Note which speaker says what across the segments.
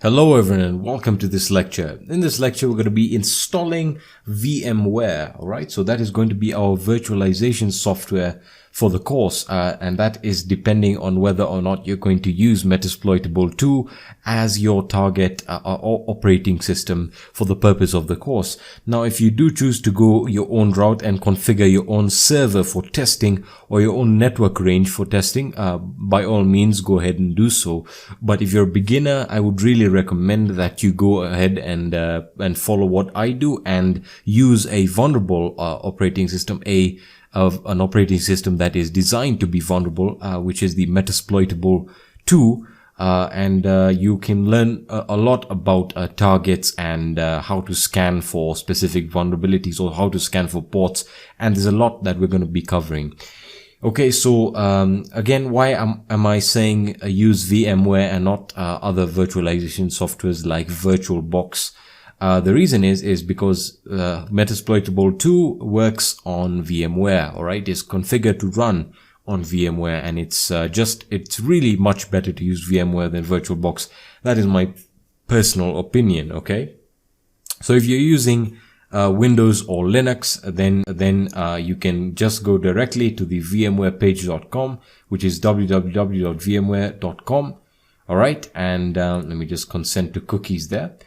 Speaker 1: Hello everyone and welcome to this lecture. In this lecture we're going to be installing VMware, alright? So that is going to be our virtualization software for the course and that is depending on whether or not you're going to use Metasploitable 2 as your target or operating system for the purpose of the course. Now if you do choose to go your own route and configure your own server for testing or your own network range for testing, by all means go ahead and do so. But if you're a beginner, I would really recommend that you go ahead and follow what I do and use a vulnerable operating system, an operating system that is designed to be vulnerable, which is the Metasploitable 2, and you can learn a lot about targets and how to scan for specific vulnerabilities or how to scan for ports, and there's a lot that we're going to be covering. Okay, so again, why am I saying use VMware and not other virtualization softwares like VirtualBox? The reason is because Metasploitable 2 works on VMware, alright? It's configured to run on VMware, and it's really much better to use VMware than VirtualBox. That is my personal opinion, okay? So if you're using Windows or Linux, then you can just go directly to the VMwarePage.com, which is www.vmware.com. Alright, and let me just consent to cookies there.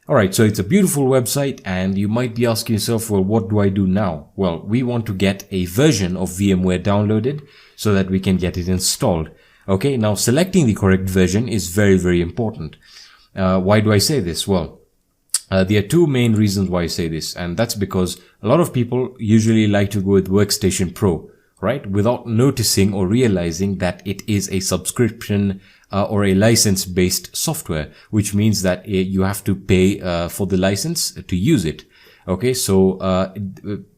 Speaker 1: Alright, so it's a beautiful website, and you might be asking yourself, well, what do I do now? Well, we want to get a version of VMware downloaded so that we can get it installed. Okay, now selecting the correct version is very, very important. Why do I say this? Well, there are two main reasons why I say this, and that's because a lot of people usually like to go with Workstation Pro, right? Without noticing or realizing that it is a subscription or a license-based software, which means that you have to pay for the license to use it. Okay, so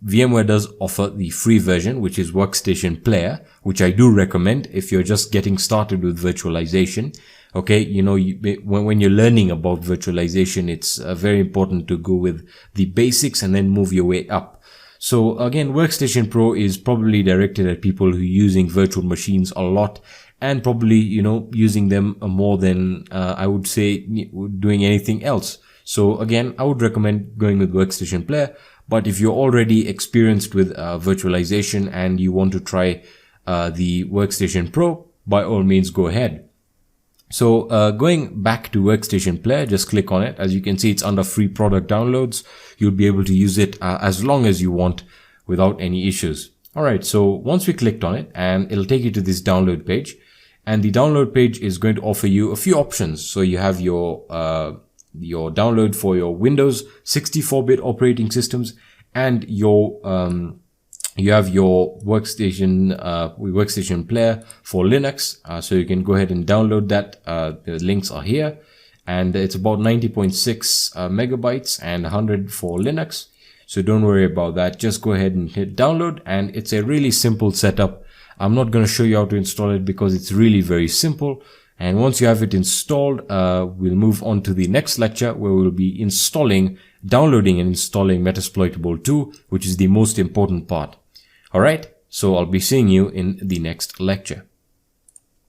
Speaker 1: VMware does offer the free version, which is Workstation Player, which I do recommend if you're just getting started with virtualization. Okay, you know, when you're learning about virtualization, it's very important to go with the basics and then move your way up. So again, Workstation Pro is probably directed at people who are using virtual machines a lot and probably, you know, using them more than I would say doing anything else. So again, I would recommend going with Workstation Player. But if you're already experienced with virtualization and you want to try the Workstation Pro, by all means go ahead. So going back to Workstation Player, just click on it. As you can see, it's under free product downloads. You'll be able to use it as long as you want without any issues. Alright, so once we clicked on it, and it'll take you to this download page, and the download page is going to offer you a few options. So you have your download for your Windows 64-bit operating systems, and your you have your Workstation Player for Linux, so you can go ahead and download that. The links are here, and it's about 90.6 megabytes and 100 for Linux. So don't worry about that. Just go ahead and hit download, and it's a really simple setup. I'm not going to show you how to install it because it's really very simple. And once you have it installed, we'll move on to the next lecture where we'll be downloading and installing Metasploitable 2, which is the most important part. Alright, so I'll be seeing you in the next lecture.